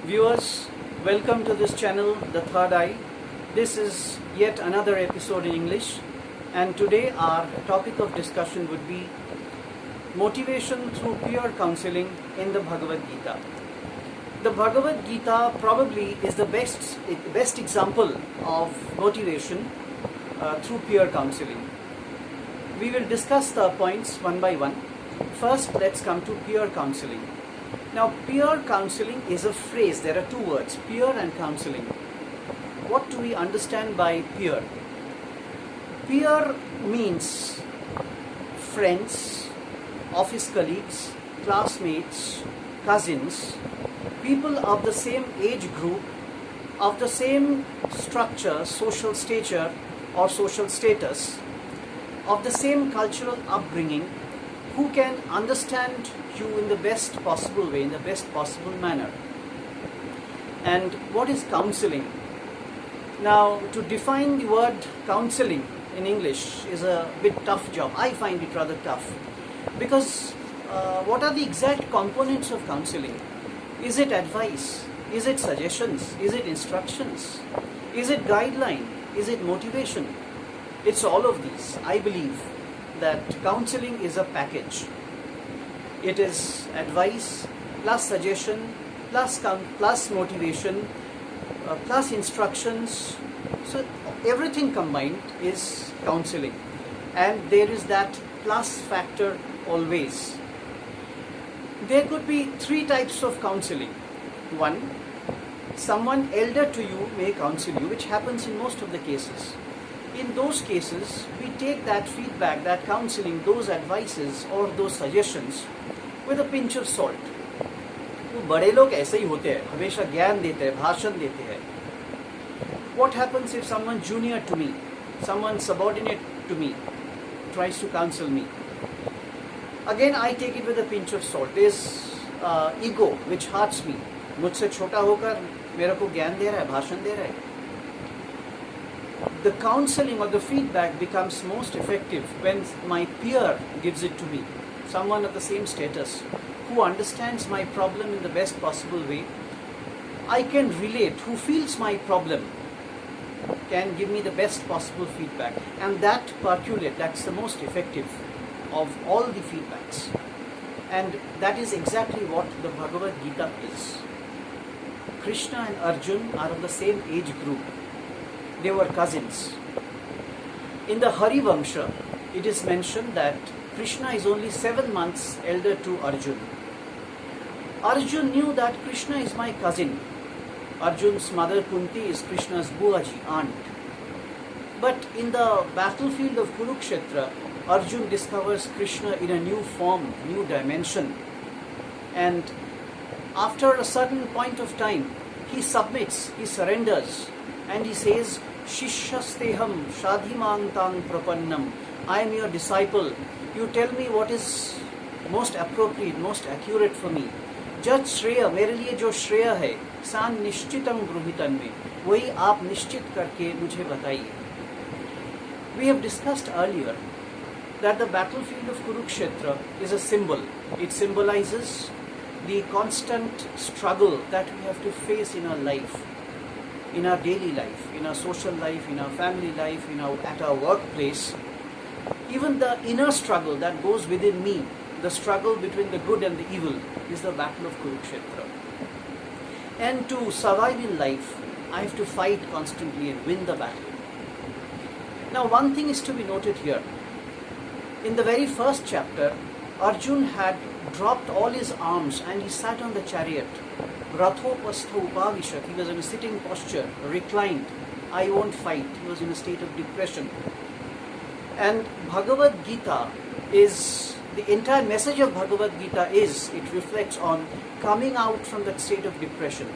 Viewers, welcome to this channel, The Third Eye. This is yet another episode in English, and today our topic of discussion would be motivation through peer counseling in the Bhagavad Gita. The Bhagavad Gita probably is the best example of motivation through peer counseling. We will discuss the points one by one. First, let's come to peer counseling. Now, peer counseling is a phrase. There are two words, peer and counseling. What do we understand by peer? Peer means friends, office colleagues, classmates, cousins, people of the same age group, of the same structure, social stature or social status, of the same cultural upbringing, who can understand you in the best possible way, in the best possible manner. And what is counseling? Now, to define the word counseling in English is a bit tough job. I find it rather tough. Because what are the exact components of counseling? Is it advice? Is it suggestions? Is it instructions? Is it guideline? Is it motivation? It's all of these. I believe that counseling is a package. It is advice plus suggestion plus motivation plus instructions. So everything combined is counseling, and there is that plus factor always. There could be three types of counseling. One, someone elder to you may counsel you, which happens in most of the cases. In those cases, we take that feedback, that counseling, those advices or those suggestions with a pinch of salt. वो बड़े लोग ऐसे ही होते हैं, हमेशा ज्ञान देते हैं, भाषण देते हैं. What happens if someone junior to me, someone subordinate to me, tries to counsel me? Again, I take it with a pinch of salt. There's ego which hurts me. मुझसे छोटा होकर मेरे को ज्ञान दे रहा है, भाषण दे रहा है. The counseling or the feedback becomes most effective when my peer gives it to me, someone of the same status, who understands my problem in the best possible way. I can relate, who feels my problem, can give me the best possible feedback, and that percolate, that's the most effective of all the feedbacks. And that is exactly what the Bhagavad Gita is. Krishna and Arjun are of the same age group. They were cousins. In the Harivamsha, it is mentioned that Krishna is only 7 months elder to Arjun. Arjun knew that Krishna is my cousin. Arjun's mother Kunti is Krishna's Buaji, aunt. But in the battlefield of Kurukshetra, Arjun discovers Krishna in a new form, new dimension. And after a certain point of time, he submits, he surrenders, and he says, Shishyasteham Shadhimantang Prapannam. I am your disciple. You tell me what is most appropriate, most accurate for me. Jat Shreya, मेरे लिए जो श्रेय है, सान निश्चितम गृहीतन में, वही आप निश्चित करके मुझे बताइए. We have discussed earlier that the battlefield of Kurukshetra is a symbol. It symbolizes the constant struggle that we have to face in our life, in our daily life, in our social life, in our family life, at our workplace. Even the inner struggle that goes within me, the struggle between the good and the evil, is the battle of Kurukshetra. And to survive in life, I have to fight constantly and win the battle. Now, one thing is to be noted here. In the very first chapter, Arjun had dropped all his arms and he sat on the chariot. Rathopastha upavishat. He was in a sitting posture, reclined. I won't fight. He was in a state of depression. And Bhagavad Gita is, the entire message of Bhagavad Gita is, it reflects on coming out from that state of depression.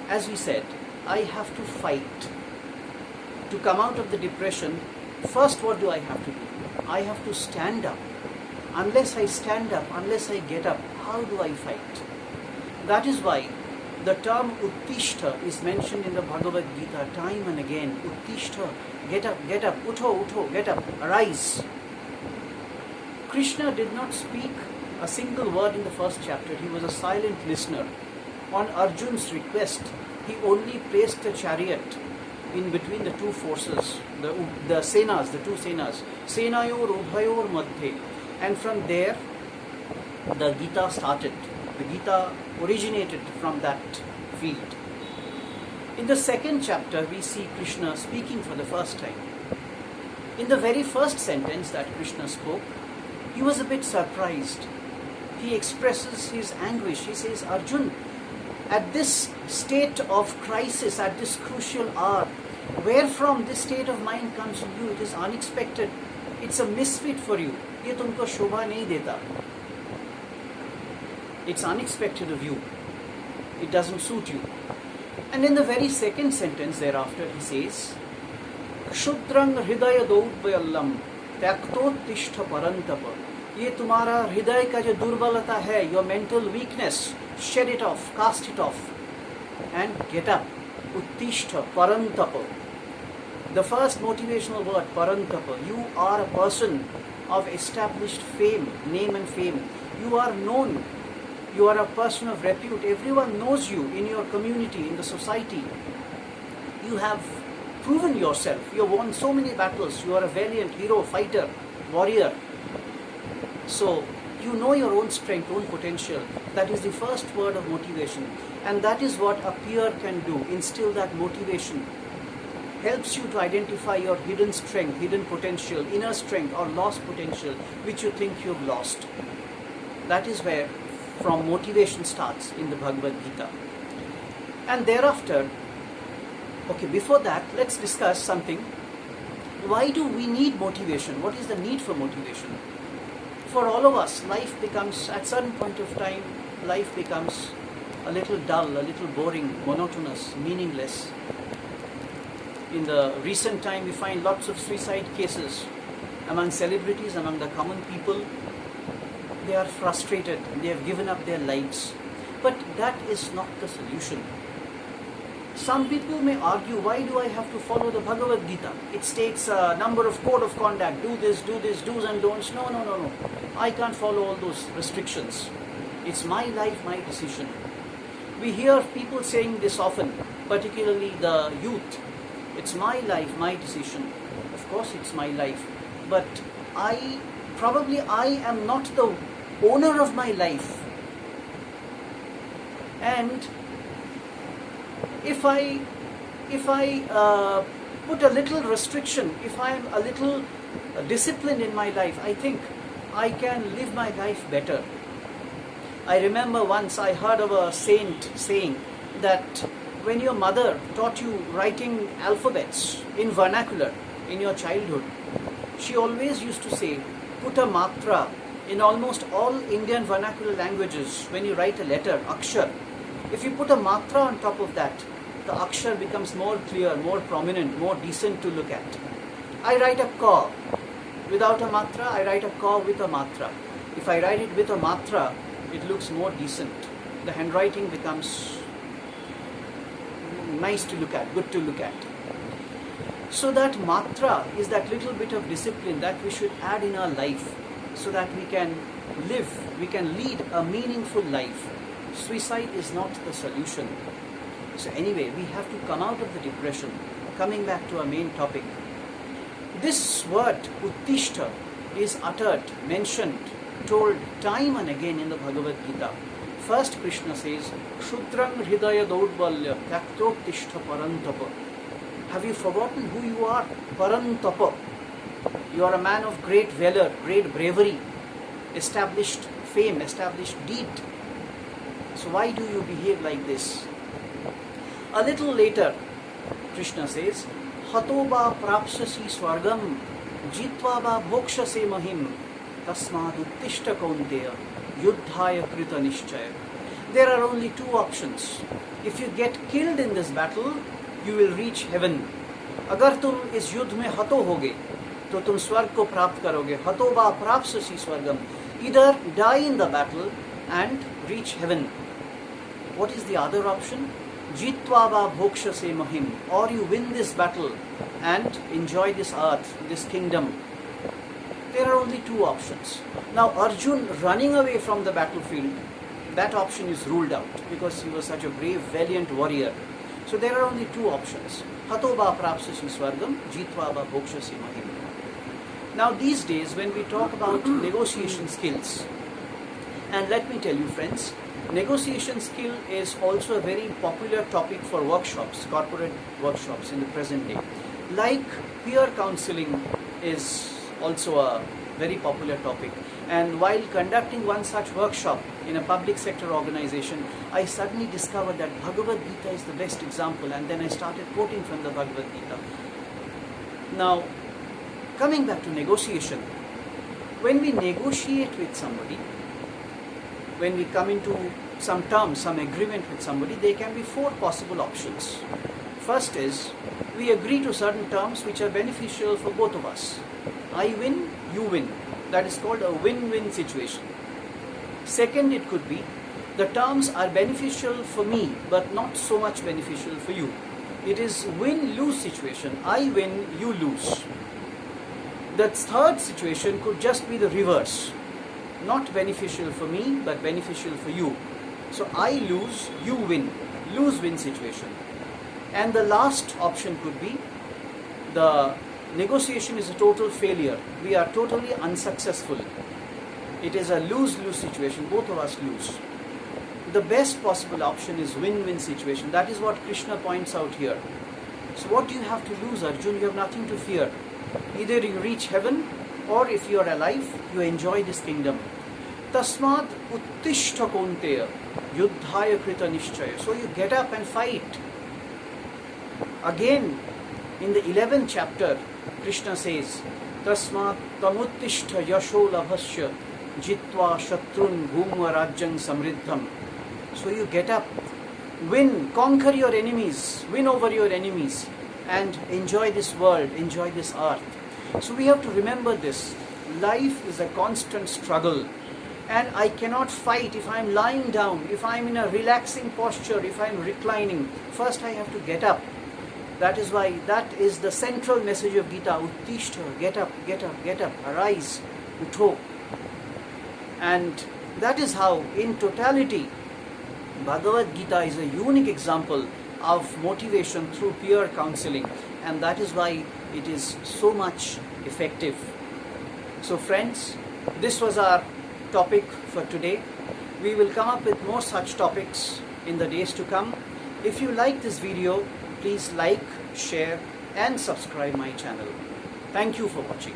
As we said, I have to fight. To come out of the depression, first what do I have to do? I have to stand up. Unless I stand up, unless I get up, how do I fight? That is why the term Uttishta is mentioned in the Bhagavad Gita time and again. Uttishta, get up, utho, get up, arise. Krishna did not speak a single word in the first chapter. He was a silent listener. on Arjun's request, he only placed a chariot in between the two forces, the senas, the two senas, Senayor Ubhayor Madhye. And from there, the Gita started. The Gita originated from that field. In the second chapter, we see Krishna speaking for the first time. In the very first sentence that Krishna spoke, he was a bit surprised. He expresses his anguish. He says, Arjun, at this state of crisis, at this crucial hour, where from this state of mind comes to you? It is unexpected. It's a misfit for you. ये तुमको शोभा नहीं देता. It's unexpected of you. It doesn't suit you. And in the very second sentence thereafter, he says, Kshudrang hridaya daudvayallam tyaktotishta parantapa. ये तुम्हारा हृदय का जो दुर्बलता है, your mental weakness, shed it off, cast it off, and get up. Uttishta parantapa. The first motivational word, parantapa. You are a person of established fame, name and fame. You are known. You are a person of repute. Everyone knows you in your community, in the society. You have proven yourself. You have won so many battles. You are a valiant hero, fighter, warrior. So, you know your own strength, own potential. That is the first word of motivation. And that is what a peer can do, instill that motivation. Helps you to identify your hidden strength, hidden potential, inner strength or lost potential, which you think you've lost. That is where from motivation starts in the Bhagavad Gita. And thereafter, okay, before that, let's discuss something. Why do we need motivation? What is the need for motivation? For all of us, life becomes, at certain point of time, life becomes a little dull, a little boring, monotonous, meaningless. In the recent time, we find lots of suicide cases among celebrities, among the common people. They are frustrated, they have given up their lives. But that is not the solution. Some people may argue, why do I have to follow the Bhagavad Gita? It states a number of code of conduct, do this, do's and don'ts. No. I can't follow all those restrictions. It's my life, my decision. We hear people saying this often, particularly the youth. It's my life, my decision. Of course it's my life. But I am not the owner of my life. And if I put a little restriction, if I am a little disciplined in my life, I think I can live my life better. I remember once I heard of a saint saying that when your mother taught you writing alphabets in vernacular in your childhood, she always used to say, put a matra in almost all Indian vernacular languages. When you write a letter, akshar, if you put a matra on top of that, the akshar becomes more clear, more prominent, more decent to look at. I write a ka without a matra, I write a ka with a matra. If I write it with a matra, it looks more decent. The handwriting becomes nice to look at, good to look at. So that matra is that little bit of discipline that we should add in our life so that we can live, we can lead a meaningful life. Suicide is not the solution. So anyway, we have to come out of the depression. Coming back to our main topic. This word, uttishta, is uttered, mentioned, told time and again in the Bhagavad Gita. First Krishna says, Kshudrang hridaya daudvalya tyaktotishta parantapa. Have you forgotten who you are? Parantapa. You are a man of great valor, great bravery, established fame, established deed. So why do you behave like this? A little later, Krishna says, Hatoba prapsasi swargam jitva ba bhokshase mahim tasmad uttishta kaunteya yuddhaya krita nishchaya. There are only two options. If you get killed in this battle, you will reach heaven. अगर तुम इस युद्ध में हतो होगे, तो तुम स्वर्ग को प्राप्त करोगे. हतो बा प्राप्स्यसि स्वर्गम. Either die in the battle and reach heaven. What is the other option? Jitva va bhokshase mahim. Or you win this battle and enjoy this earth, this kingdom. There are only two options. Now Arjun running away from the battlefield, that option is ruled out because he was such a brave, valiant warrior. So there are only two options. Hatoba prapsasi swargam, jitvaba bhokshasi mahim. Now these days when we talk about negotiation skills, and let me tell you friends, negotiation skill is also a very popular topic for workshops, corporate workshops in the present day. Like peer counseling is also a very popular topic. And while conducting one such workshop in a public sector organization, I suddenly discovered that Bhagavad Gita is the best example, and then I started quoting from the Bhagavad Gita. Now, coming back to negotiation, when we negotiate with somebody, when we come into some terms, some agreement with somebody, there can be four possible options. First is, we agree to certain terms which are beneficial for both of us. I win, you win. That is called a win-win situation. Second, it could be, the terms are beneficial for me, but not so much beneficial for you. It is win-lose situation. I win, you lose. The third situation could just be the reverse. Not beneficial for me, but beneficial for you. So I lose, you win. Lose-win situation. And the last option could be, the negotiation is a total failure. We are totally unsuccessful. It is a lose-lose situation. Both of us lose. The best possible option is win-win situation. That is what Krishna points out here. So what do you have to lose, Arjun? You have nothing to fear. Either you reach heaven, or if you are alive, you enjoy this kingdom. Tasmad uttishta konteya yuddhaya krita nishchaya. So you get up and fight. Again, in the 11th chapter, Krishna says, Tasmat tamuttishta yasho labhasya jitva shatrun bhumva rajyang samriddham. So you get up, win, conquer your enemies, win over your enemies, and enjoy this world, enjoy this earth. So we have to remember this. Life is a constant struggle, and I cannot fight if I am lying down, if I am in a relaxing posture, if I am reclining. First I have to get up. That is why that is the central message of Gita. Uttishta, get up, get up, get up, arise, utho. And that is how, in totality, Bhagavad Gita is a unique example of motivation through peer counseling. And that is why it is so much effective. So friends, this was our topic for today. We will come up with more such topics in the days to come. If you like this video, please like, share and subscribe my channel. Thank you for watching.